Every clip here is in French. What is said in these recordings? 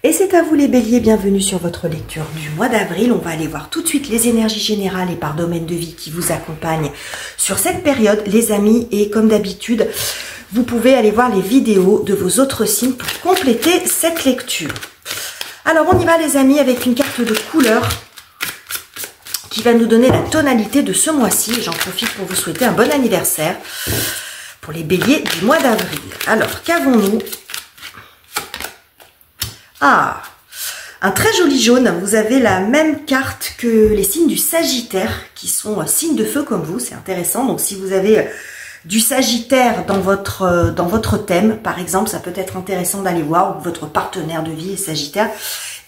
Et c'est à vous les béliers, bienvenue sur votre lecture du mois d'avril. On va aller voir tout de suite les énergies générales et par domaine de vie qui vous accompagnent sur cette période, les amis. Et comme d'habitude, vous pouvez aller voir les vidéos de vos autres signes pour compléter cette lecture. Alors on y va les amis avec une carte de couleur qui va nous donner la tonalité de ce mois-ci. J'en profite pour vous souhaiter un bon anniversaire pour les béliers du mois d'avril. Alors qu'avons-nous ? Ah, un très joli jaune. Vous avez la même carte que les signes du Sagittaire, qui sont signes de feu comme vous. C'est intéressant. Donc, si vous avez du Sagittaire dans votre thème, par exemple, ça peut être intéressant d'aller voir. Ou votre partenaire de vie est Sagittaire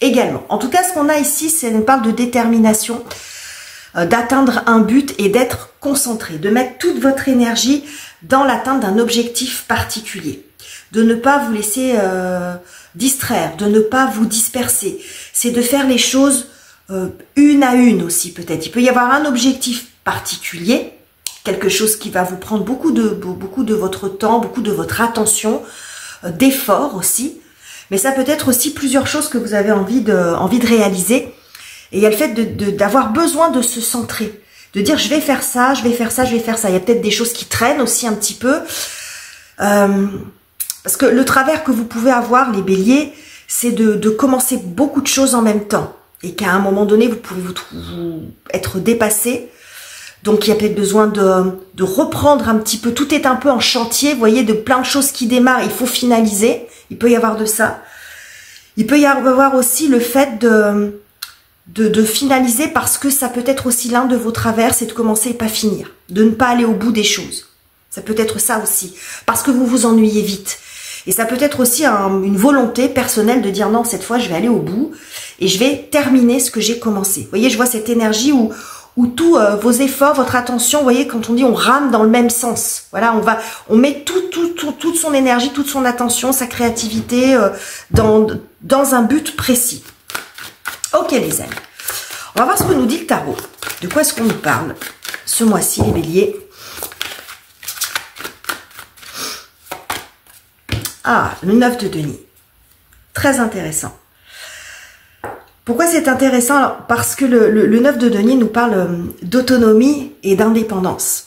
également. En tout cas, ce qu'on a ici, c'est une parle de détermination, d'atteindre un but et d'être concentré, de mettre toute votre énergie dans l'atteinte d'un objectif particulier, de ne pas vous laisser distraire, de ne pas vous disperser. C'est de faire les choses une à une aussi peut-être. Il peut y avoir un objectif particulier, quelque chose qui va vous prendre beaucoup de votre temps, beaucoup de votre attention, d'efforts aussi. Mais ça peut être aussi plusieurs choses que vous avez envie de réaliser. Et il y a le fait d'avoir besoin de se centrer, de dire je vais faire ça, je vais faire ça, je vais faire ça. Il y a peut-être des choses qui traînent aussi un petit peu. Parce que le travers que vous pouvez avoir, les béliers, c'est de commencer beaucoup de choses en même temps. Et qu'à un moment donné, vous pouvez vous être dépassé. Donc, il y a peut-être besoin de reprendre un petit peu. Tout est un peu en chantier, vous voyez, de plein de choses qui démarrent. Il faut finaliser. Il peut y avoir de ça. Il peut y avoir aussi le fait de finaliser parce que ça peut être aussi l'un de vos travers, c'est de commencer et pas finir. De ne pas aller au bout des choses. Ça peut être ça aussi. Parce que vous vous ennuyez vite. Et ça peut être aussi une volonté personnelle de dire non, cette fois je vais aller au bout et je vais terminer ce que j'ai commencé. Vous voyez, je vois cette énergie où tous vos efforts, votre attention, vous voyez, quand on dit on rame dans le même sens. Voilà, on met toute son énergie, toute son attention, sa créativité dans un but précis. Ok les amis, on va voir ce que nous dit le tarot. De quoi est-ce qu'on nous parle ce mois-ci les béliers? Ah, le 9 de denier. Très intéressant. Pourquoi c'est intéressant? Alors, parce que le 9 de denier nous parle d'autonomie et d'indépendance.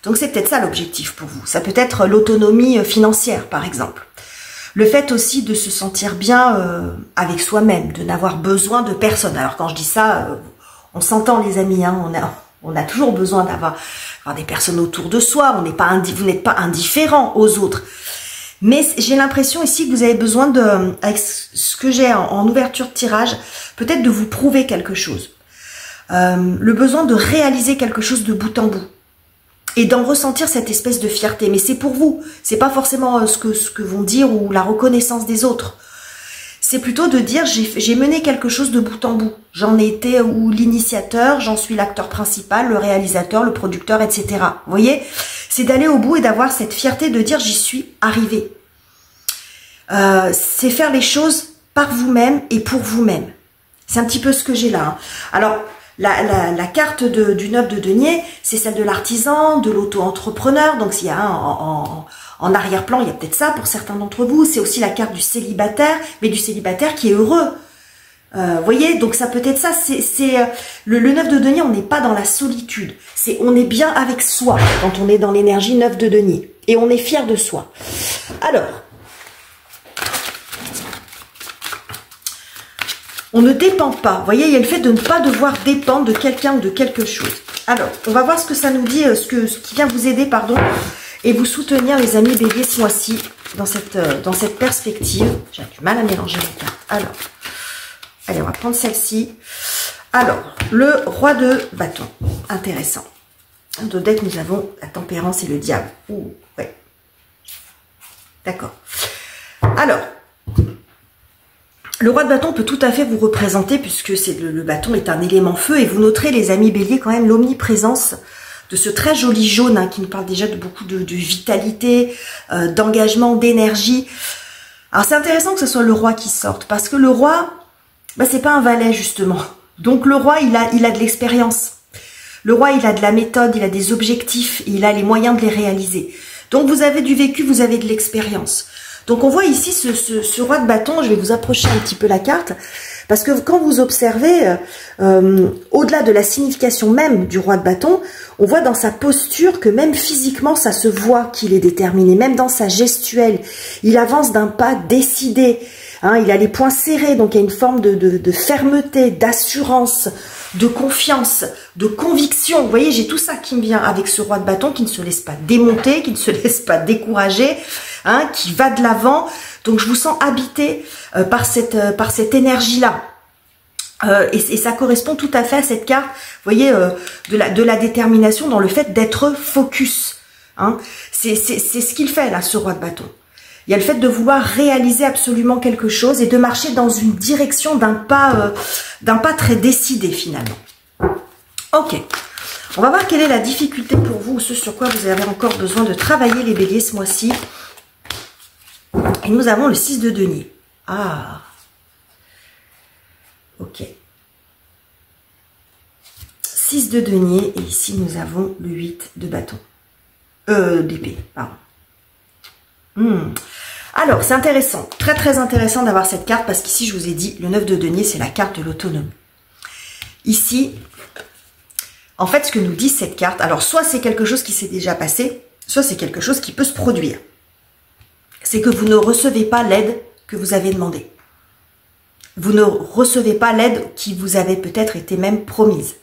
Donc c'est peut-être ça l'objectif pour vous. Ça peut être l'autonomie financière, par exemple. Le fait aussi de se sentir bien avec soi-même, de n'avoir besoin de personne. Alors quand je dis ça, on s'entend les amis, hein, on a toujours besoin d'avoir des personnes autour de soi. Vous n'êtes pas indifférent aux autres. Mais j'ai l'impression ici que vous avez besoin avec ce que j'ai en ouverture de tirage, peut-être de vous prouver quelque chose. Le besoin de réaliser quelque chose de bout en bout. Et d'en ressentir cette espèce de fierté. Mais c'est pour vous. C'est pas forcément ce que vont dire ou la reconnaissance des autres. C'est plutôt de dire j'ai mené quelque chose de bout en bout. J'en ai été ou l'initiateur, j'en suis l'acteur principal, le réalisateur, le producteur, etc. Vous voyez, c'est d'aller au bout et d'avoir cette fierté de dire j'y suis arrivé. C'est faire les choses par vous-même et pour vous-même. C'est un petit peu ce que j'ai là. Hein. Alors, la carte du 9 de denier, c'est celle de l'artisan, de l'auto-entrepreneur. Donc, s'il y a en arrière-plan, il y a peut-être ça pour certains d'entre vous. C'est aussi la carte du célibataire, mais du célibataire qui est heureux. Vous voyez, donc ça peut être ça. Le 9 de denier, on n'est pas dans la solitude. On est bien avec soi quand on est dans l'énergie 9 de denier. Et on est fier de soi. Alors, on ne dépend pas. Vous voyez, il y a le fait de ne pas devoir dépendre de quelqu'un ou de quelque chose. Alors, on va voir ce que ça nous dit, ce qui vient vous aider, pardon, et vous soutenir, les amis béliers, ce mois-ci, dans cette perspective. J'ai du mal à mélanger les cartes. Alors, allez, on va prendre celle-ci. Alors, le roi de bâton. Intéressant. Dans le deck, nous avons la tempérance et le diable. Ouh, ouais. D'accord. Alors, le roi de bâton peut tout à fait vous représenter puisque le bâton est un élément feu et vous noterez les amis béliers quand même l'omniprésence de ce très joli jaune hein, qui nous parle déjà de beaucoup de vitalité, d'engagement, d'énergie. Alors c'est intéressant que ce soit le roi qui sorte parce que le roi, c'est pas un valet justement. Donc le roi il a de l'expérience. Le roi il a de la méthode, il a des objectifs, il a les moyens de les réaliser. Donc vous avez du vécu, vous avez de l'expérience. Donc on voit ici ce roi de bâton, je vais vous approcher un petit peu la carte, parce que quand vous observez, au-delà de la signification même du roi de bâton, on voit dans sa posture que même physiquement, ça se voit qu'il est déterminé, même dans sa gestuelle, il avance d'un pas décidé, hein, il a les poings serrés, donc il y a une forme de fermeté, d'assurance, de confiance, de conviction. Vous voyez, j'ai tout ça qui me vient avec ce roi de bâton qui ne se laisse pas démonter, qui ne se laisse pas décourager, hein, qui va de l'avant. Donc je vous sens habité par cette énergie-là. Et ça correspond tout à fait à cette carte, vous voyez, de la détermination dans le fait d'être focus. Hein. C'est ce qu'il fait là, ce roi de bâton. Il y a le fait de vouloir réaliser absolument quelque chose et de marcher dans une direction d'un pas très décidé finalement. Ok, on va voir quelle est la difficulté pour vous, ou ce sur quoi vous avez encore besoin de travailler les béliers ce mois-ci. Et nous avons le 6 de denier. Ah, ok. 6 de denier et ici nous avons le 8 de bâton. D'épée, pardon. Alors, c'est intéressant, très très intéressant d'avoir cette carte parce qu'ici, je vous ai dit, le 9 de denier, c'est la carte de l'autonomie. Ici, en fait, ce que nous dit cette carte, alors soit c'est quelque chose qui s'est déjà passé, soit c'est quelque chose qui peut se produire. C'est que vous ne recevez pas l'aide que vous avez demandée. Vous ne recevez pas l'aide qui vous avait peut-être été même promise.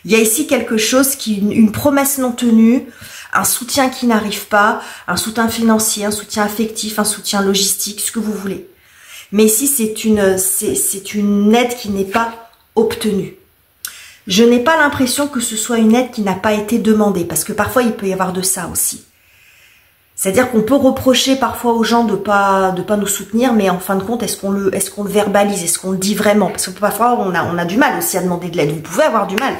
Il y a ici quelque chose une promesse non tenue, un soutien qui n'arrive pas, un soutien financier, un soutien affectif, un soutien logistique, ce que vous voulez. Mais ici, c'est une aide qui n'est pas obtenue. Je n'ai pas l'impression que ce soit une aide qui n'a pas été demandée, parce que parfois, il peut y avoir de ça aussi. C'est-à-dire qu'on peut reprocher parfois aux gens de pas nous soutenir, mais en fin de compte, est-ce qu'on le verbalise, est-ce qu'on le dit vraiment? Parce que parfois, on a du mal aussi à demander de l'aide. Vous pouvez avoir du mal,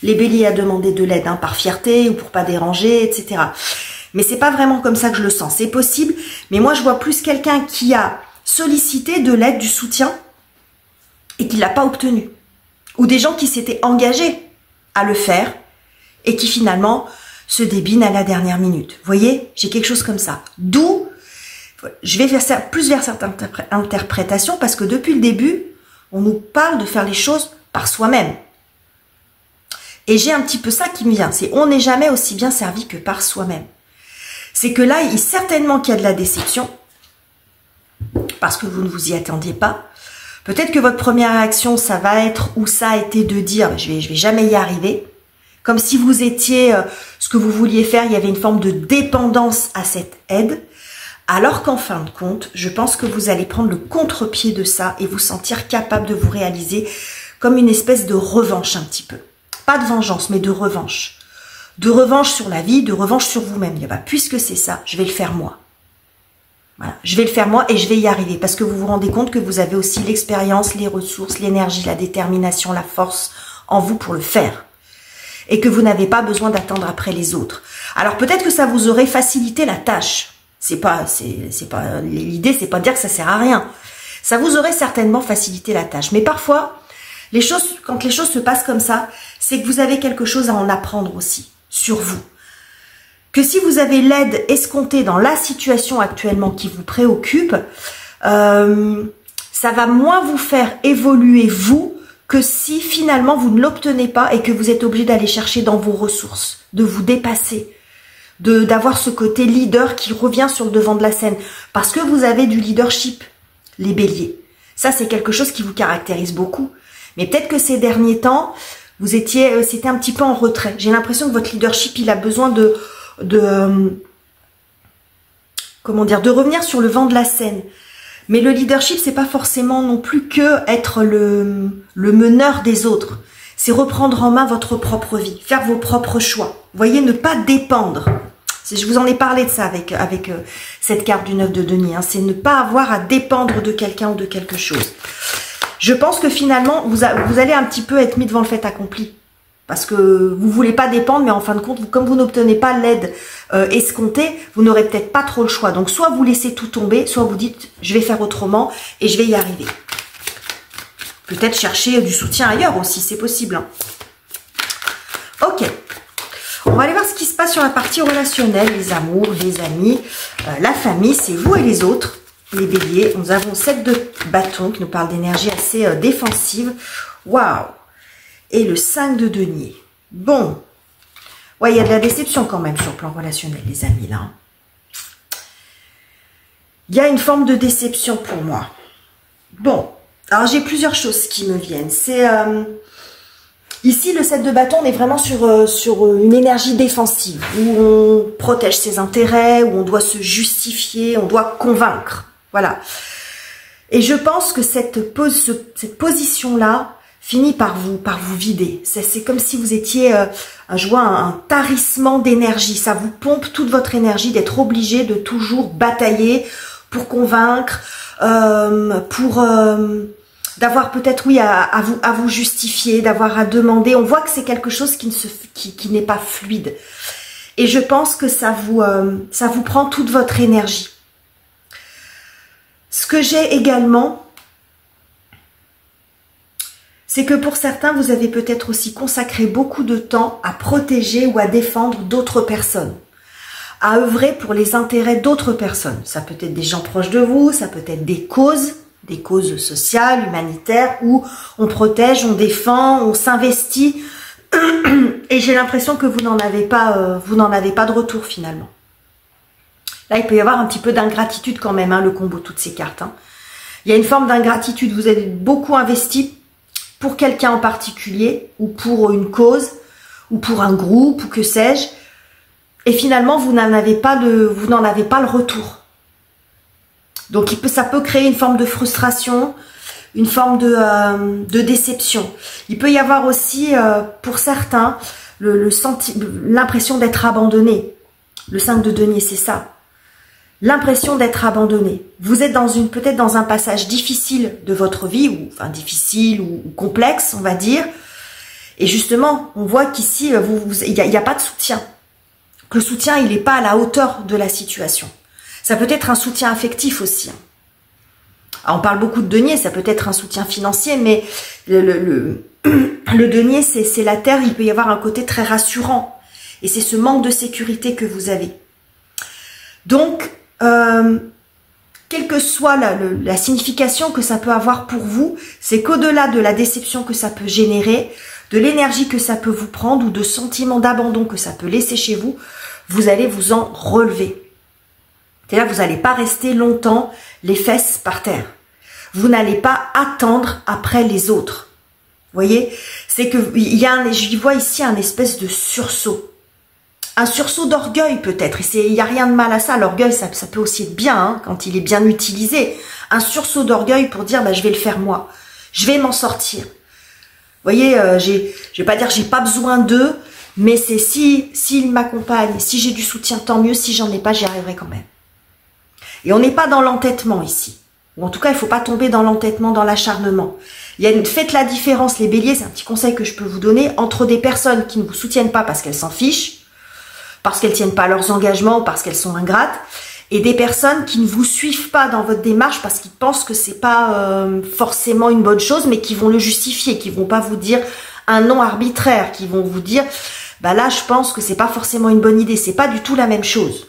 les béliers, à demander de l'aide, hein, par fierté ou pour pas déranger, etc. Mais c'est pas vraiment comme ça que je le sens. C'est possible, mais moi, je vois plus quelqu'un qui a sollicité de l'aide, du soutien, et qui l'a pas obtenu. Ou des gens qui s'étaient engagés à le faire, et qui finalement se débine à la dernière minute. Vous voyez, j'ai quelque chose comme ça. D'où, je vais faire plus vers cette interprétation parce que depuis le début, on nous parle de faire les choses par soi-même. Et j'ai un petit peu ça qui me vient. C'est on n'est jamais aussi bien servi que par soi-même. C'est que là, certainement qu'il y a de la déception parce que vous ne vous y attendiez pas. Peut-être que votre première réaction, ça va être ou ça a été de dire je vais jamais y arriver. Comme si vous étiez ce que vous vouliez faire, il y avait une forme de dépendance à cette aide. Alors qu'en fin de compte, je pense que vous allez prendre le contre-pied de ça et vous sentir capable de vous réaliser comme une espèce de revanche un petit peu. Pas de vengeance, mais de revanche. De revanche sur la vie, de revanche sur vous-même. Puisque c'est ça, je vais le faire moi. Voilà, je vais le faire moi et je vais y arriver. Parce que vous vous rendez compte que vous avez aussi l'expérience, les ressources, l'énergie, la détermination, la force en vous pour le faire. Et que vous n'avez pas besoin d'attendre après les autres. Alors peut-être que ça vous aurait facilité la tâche. L'idée, c'est pas de dire que ça sert à rien. Ça vous aurait certainement facilité la tâche. Mais parfois, quand les choses se passent comme ça, c'est que vous avez quelque chose à en apprendre aussi sur vous. Que si vous avez l'aide escomptée dans la situation actuellement qui vous préoccupe, ça va moins vous faire évoluer vous que si finalement vous ne l'obtenez pas et que vous êtes obligé d'aller chercher dans vos ressources, de vous dépasser, d'avoir ce côté leader qui revient sur le devant de la scène. Parce que vous avez du leadership, les béliers. Ça, c'est quelque chose qui vous caractérise beaucoup. Mais peut-être que ces derniers temps, c'était un petit peu en retrait. J'ai l'impression que votre leadership, il a besoin de revenir sur le vent de la scène. Mais le leadership, c'est pas forcément non plus que être le meneur des autres. C'est reprendre en main votre propre vie, faire vos propres choix. Vous voyez, ne pas dépendre. Je vous en ai parlé de ça avec cette carte du 9 de denier. Hein. C'est ne pas avoir à dépendre de quelqu'un ou de quelque chose. Je pense que finalement, vous allez un petit peu être mis devant le fait accompli. Parce que vous voulez pas dépendre, mais en fin de compte, comme vous n'obtenez pas l'aide escomptée, vous n'aurez peut-être pas trop le choix. Donc, soit vous laissez tout tomber, soit vous dites, je vais faire autrement et je vais y arriver. Peut-être chercher du soutien ailleurs aussi, c'est possible. Hein. Ok. On va aller voir ce qui se passe sur la partie relationnelle, les amours, les amis, la famille, c'est vous et les autres. les béliers. Nous avons 7 de bâton qui nous parle d'énergie assez défensive. Waouh! Et le 5 de denier. Bon. Ouais, il y a de la déception quand même sur le plan relationnel, les amis, là. Il y a une forme de déception pour moi. Bon. Alors, j'ai plusieurs choses qui me viennent. C'est... ici, le 7 de bâton, on est vraiment sur une énergie défensive, où on protège ses intérêts, où on doit se justifier, on doit convaincre. Voilà. Et je pense que cette position-là finit par vous vider. C'est comme si vous étiez, je vois un tarissement d'énergie. Ça vous pompe toute votre énergie d'être obligé de toujours batailler pour convaincre, d'avoir peut-être, oui, à vous justifier, d'avoir à demander. On voit que c'est quelque chose qui n'est pas fluide. Et je pense que ça vous prend toute votre énergie. Ce que j'ai également, c'est que pour certains, vous avez peut-être aussi consacré beaucoup de temps à protéger ou à défendre d'autres personnes, à œuvrer pour les intérêts d'autres personnes. Ça peut être des gens proches de vous, ça peut être des causes sociales, humanitaires, où on protège, on défend, on s'investit. Et j'ai l'impression que vous n'en avez pas de retour finalement. Là, il peut y avoir un petit peu d'ingratitude quand même, hein, le combo de toutes ces cartes. Hein. Il y a une forme d'ingratitude. Vous avez beaucoup investi pour quelqu'un en particulier, ou pour une cause, ou pour un groupe, ou que sais-je. Et finalement, vous n'en avez pas le retour. Donc, ça peut créer une forme de frustration, une forme de déception. Il peut y avoir aussi, pour certains, l'impression d'être abandonné. Le 5 de denier, c'est ça. L'impression d'être abandonné. Vous êtes peut-être dans un passage difficile de votre vie, ou enfin difficile ou complexe, on va dire. Et justement, on voit qu'ici, il n'y a pas de soutien. Que le soutien, il n'est pas à la hauteur de la situation. Ça peut être un soutien affectif aussi. Alors, on parle beaucoup de denier, ça peut être un soutien financier, mais le denier, c'est la terre, il peut y avoir un côté très rassurant. Et c'est ce manque de sécurité que vous avez. Donc, quelle que soit la signification que ça peut avoir pour vous, c'est qu'au-delà de la déception que ça peut générer, de l'énergie que ça peut vous prendre ou de sentiments d'abandon que ça peut laisser chez vous, vous allez vous en relever. C'est-à-dire que vous n'allez pas rester longtemps les fesses par terre. Vous n'allez pas attendre après les autres. Vous voyez, c'est que je vois ici un espèce de sursaut. Un sursaut d'orgueil peut-être, et il n'y a rien de mal à ça, l'orgueil ça peut aussi être bien, hein, quand il est bien utilisé. Un sursaut d'orgueil pour dire, bah, je vais le faire moi, je vais m'en sortir. Vous voyez, je vais pas dire j'ai pas besoin d'eux, mais c'est s'ils m'accompagnent, si j'ai du soutien, tant mieux, si j'en ai pas, j'y arriverai quand même. Et on n'est pas dans l'entêtement ici, ou en tout cas il ne faut pas tomber dans l'entêtement, dans l'acharnement. Faites la différence, les béliers, c'est un petit conseil que je peux vous donner, entre des personnes qui ne vous soutiennent pas parce qu'elles s'en fichent, parce qu'elles tiennent pas leurs engagements, parce qu'elles sont ingrates, et des personnes qui ne vous suivent pas dans votre démarche parce qu'ils pensent que c'est pas forcément une bonne chose, mais qui vont le justifier, qui vont pas vous dire un non arbitraire, qui vont vous dire, bah là, je pense que c'est pas forcément une bonne idée, c'est pas du tout la même chose.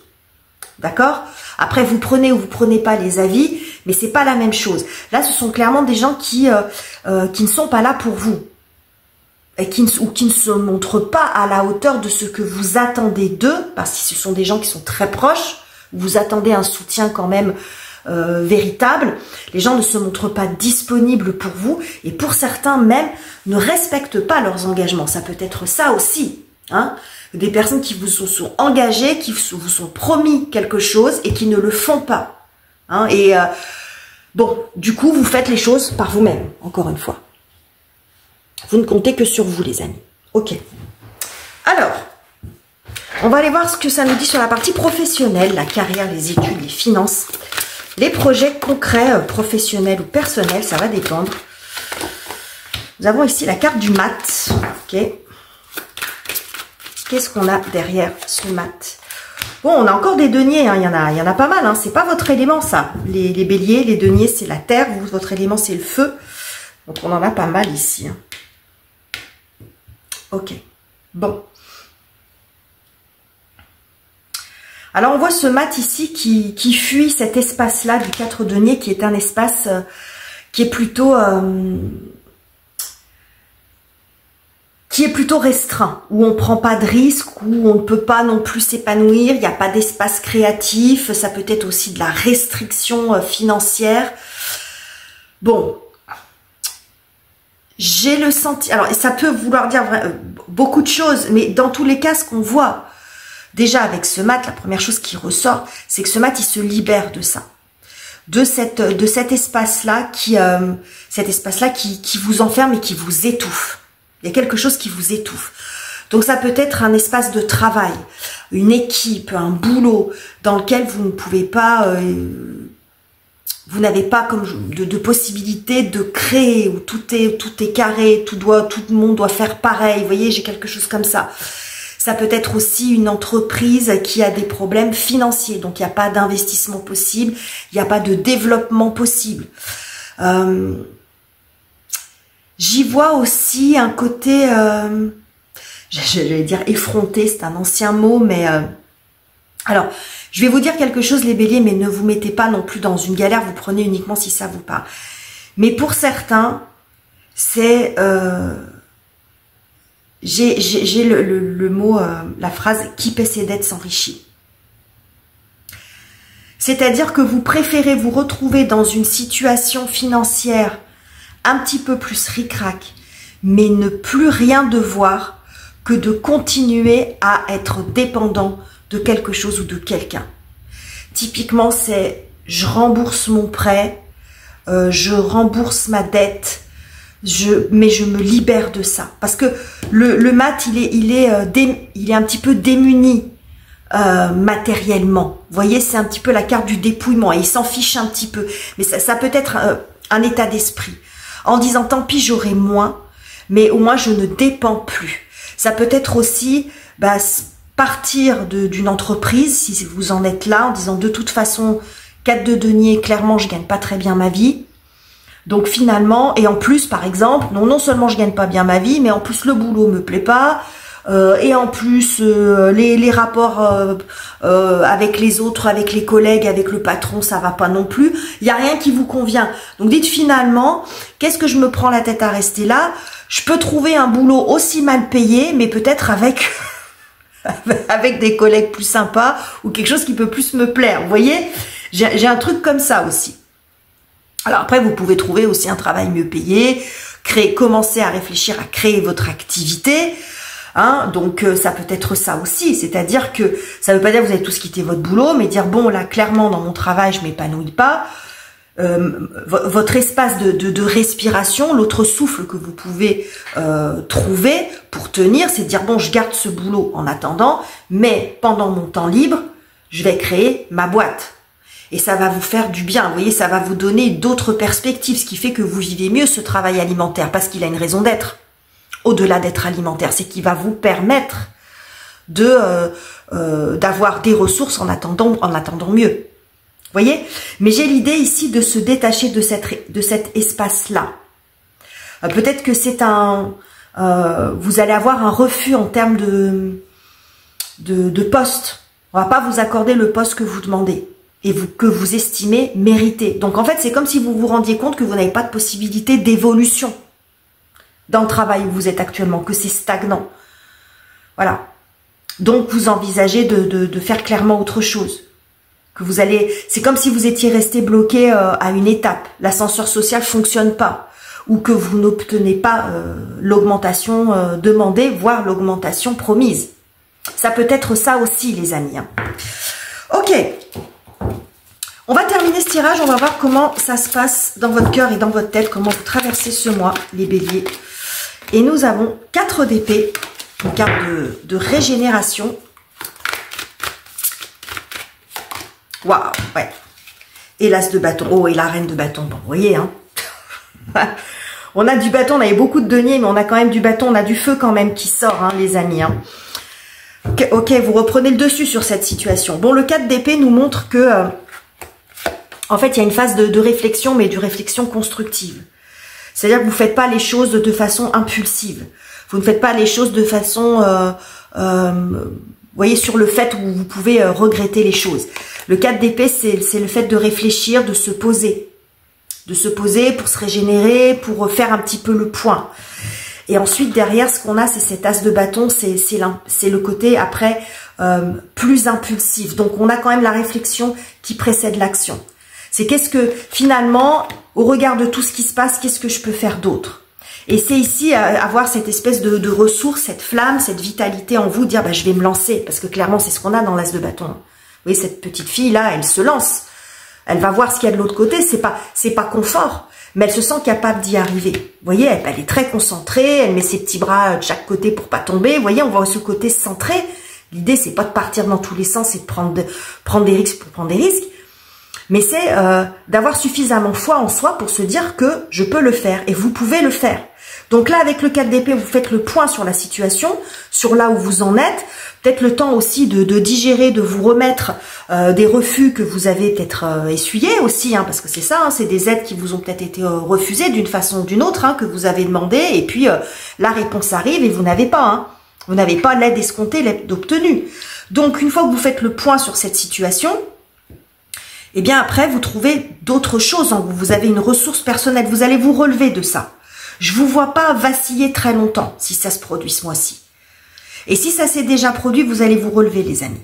D'accord? Après, vous prenez ou vous prenez pas les avis, mais c'est pas la même chose. Là, ce sont clairement des gens qui ne sont pas là pour vous. Et qui ne se montrent pas à la hauteur de ce que vous attendez d'eux, parce que ce sont des gens qui sont très proches, vous attendez un soutien quand même véritable. Les gens ne se montrent pas disponibles pour vous, et pour certains même ne respectent pas leurs engagements. Ça peut être ça aussi, hein, des personnes qui vous sont engagées, qui vous sont promis quelque chose et qui ne le font pas. Hein, et bon, du coup, vous faites les choses par vous-même, encore une fois. Vous ne comptez que sur vous, les amis. Ok. Alors, on va aller voir ce que ça nous dit sur la partie professionnelle, la carrière, les études, les finances, les projets concrets, professionnels ou personnels, ça va dépendre. Nous avons ici la carte du mat. Ok. Qu'est-ce qu'on a derrière ce mat? Bon, on a encore des deniers, hein. Il y en a pas mal. Hein. C'est pas votre élément, ça. Les béliers, les deniers, c'est la terre. Vous, votre élément, c'est le feu. Donc, on en a pas mal ici. Hein. Ok, bon. Alors on voit ce mat ici qui fuit cet espace-là du 4 de denier, qui est un espace qui est plutôt restreint, où on ne prend pas de risques, où on ne peut pas non plus s'épanouir, il n'y a pas d'espace créatif, ça peut être aussi de la restriction financière. Bon, j'ai le sentiment, alors ça peut vouloir dire beaucoup de choses, mais dans tous les cas, ce qu'on voit, déjà avec ce mat, la première chose qui ressort, c'est que ce mat, il se libère de ça. De cet espace-là qui vous enferme et qui vous étouffe. Il y a quelque chose qui vous étouffe. Donc ça peut être un espace de travail, une équipe, un boulot dans lequel vous ne pouvez pas, vous n'avez pas comme de possibilité de créer, où tout est carré, tout le monde doit faire pareil. Vous voyez, j'ai quelque chose comme ça. Ça peut être aussi une entreprise qui a des problèmes financiers, donc il n'y a pas d'investissement possible, il n'y a pas de développement possible. J'y vois aussi un côté, j'allais dire effronté, c'est un ancien mot, mais alors, je vais vous dire quelque chose les béliers, mais ne vous mettez pas non plus dans une galère, vous prenez uniquement si ça vous parle. Mais pour certains, c'est... j'ai le mot, la phrase « qui paie ses dettes s'enrichit ». C'est-à-dire que vous préférez vous retrouver dans une situation financière un petit peu plus ric-rac, mais ne plus rien devoir que de continuer à être dépendant de quelque chose ou de quelqu'un. Typiquement, c'est « je rembourse mon prêt, je rembourse ma dette », mais je me libère de ça. Parce que le mat, il est un petit peu démuni matériellement. Vous voyez, c'est un petit peu la carte du dépouillement. Et il s'en fiche un petit peu. Mais ça peut être un état d'esprit. En disant, tant pis, j'aurai moins, mais au moins, je ne dépends plus. Ça peut être aussi partir d'une entreprise, si vous en êtes là, en disant, de toute façon, 4 de denier, clairement, je gagne pas très bien ma vie. Donc finalement, et en plus par exemple, non seulement je gagne pas bien ma vie, mais en plus le boulot me plaît pas, et en plus les rapports avec les autres, avec les collègues, avec le patron, ça va pas non plus. Il y a rien qui vous convient. Donc dites finalement, qu'est-ce que je me prends la tête à rester là? Je peux trouver un boulot aussi mal payé, mais peut-être avec avec des collègues plus sympas ou quelque chose qui peut plus me plaire. Vous voyez, j'ai un truc comme ça aussi. Alors après, vous pouvez trouver aussi un travail mieux payé, commencer à réfléchir à créer votre activité. Hein, donc ça peut être ça aussi, c'est-à-dire que ça ne veut pas dire que vous allez tous quitter votre boulot, mais dire bon là clairement dans mon travail je m'épanouis pas. Votre espace de respiration, l'autre souffle que vous pouvez trouver pour tenir, c'est de dire bon je garde ce boulot en attendant, mais pendant mon temps libre, je vais créer ma boîte. Et ça va vous faire du bien, vous voyez, ça va vous donner d'autres perspectives, ce qui fait que vous vivez mieux ce travail alimentaire, parce qu'il a une raison d'être, au-delà d'être alimentaire, c'est qu'il va vous permettre d'avoir des ressources en attendant mieux. Vous voyez? Mais j'ai l'idée ici de se détacher de cet espace-là. Peut-être que c'est vous allez avoir un refus en termes de poste. On va pas vous accorder le poste que vous demandez. Et que vous estimez mériter. Donc en fait, c'est comme si vous vous rendiez compte que vous n'avez pas de possibilité d'évolution dans le travail où vous êtes actuellement, que c'est stagnant. Voilà. Donc vous envisagez de faire clairement autre chose. C'est comme si vous étiez resté bloqué à une étape. L'ascenseur social fonctionne pas. Ou que vous n'obtenez pas l'augmentation demandée, voire l'augmentation promise. Ça peut être ça aussi, les amis. Hein. Ok. On va terminer ce tirage, on va voir comment ça se passe dans votre cœur et dans votre tête, comment vous traversez ce mois, les béliers. Et nous avons 4 d'épée, une carte de régénération. Waouh, ouais. Et l'as de bâton, oh, et la reine de bâton, bon, vous voyez, hein. On a du bâton, on avait beaucoup de deniers, mais on a quand même du bâton, on a du feu quand même qui sort, hein, les amis, hein. Ok, vous reprenez le dessus sur cette situation. Bon, le 4 d'épée nous montre que... en fait, il y a une phase de réflexion, mais de réflexion constructive. C'est-à-dire que vous ne faites pas les choses de façon impulsive. Vous ne faites pas les choses de façon voyez, sur le fait où vous pouvez regretter les choses. Le 4 d'épée, c'est le fait de réfléchir, de se poser. De se poser pour se régénérer, pour faire un petit peu le point. Et ensuite, derrière, ce qu'on a, c'est cet as de bâton, c'est le côté, après, plus impulsif. Donc, on a quand même la réflexion qui précède l'action. C'est qu'est-ce que, finalement, au regard de tout ce qui se passe, qu'est-ce que je peux faire d'autre? Et c'est ici, avoir cette espèce de ressource, cette flamme, cette vitalité en vous, dire, bah, je vais me lancer. Parce que clairement, c'est ce qu'on a dans l'as de bâton. Vous voyez, cette petite fille-là, elle se lance. Elle va voir ce qu'il y a de l'autre côté, c'est pas confort, mais elle se sent capable d'y arriver. Vous voyez, elle est très concentrée, elle met ses petits bras de chaque côté pour pas tomber. Vous voyez, on voit ce côté centré. L'idée, c'est pas de partir dans tous les sens et de prendre des risques pour prendre des risques, mais c'est d'avoir suffisamment foi en soi pour se dire que je peux le faire et vous pouvez le faire. Donc là, avec le 4 d'épée, vous faites le point sur la situation, sur là où vous en êtes. Peut-être le temps aussi de digérer, de vous remettre des refus que vous avez peut-être essuyés aussi, hein, parce que c'est ça, hein, c'est des aides qui vous ont peut-être été refusées d'une façon ou d'une autre, hein, que vous avez demandé, et puis la réponse arrive et vous n'avez pas. Hein, vous n'avez pas l'aide escomptée, l'aide obtenue. Donc, une fois que vous faites le point sur cette situation, eh bien après, vous trouvez d'autres choses en vous. Vous avez une ressource personnelle, vous allez vous relever de ça. Je vous vois pas vaciller très longtemps si ça se produit ce mois-ci. Et si ça s'est déjà produit, vous allez vous relever, les amis.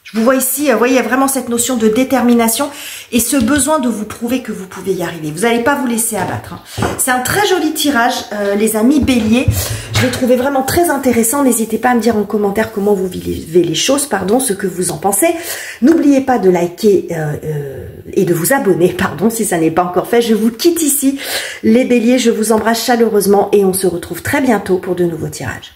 Je vous vois ici, vous voyez, il y a vraiment cette notion de détermination et ce besoin de vous prouver que vous pouvez y arriver. Vous n'allez pas vous laisser abattre. Hein. C'est un très joli tirage, les amis béliers. Je l'ai trouvé vraiment très intéressant. N'hésitez pas à me dire en commentaire comment vous vivez les choses, pardon, ce que vous en pensez. N'oubliez pas de liker et de vous abonner, pardon, si ça n'est pas encore fait. Je vous quitte ici, les béliers. Je vous embrasse chaleureusement et on se retrouve très bientôt pour de nouveaux tirages.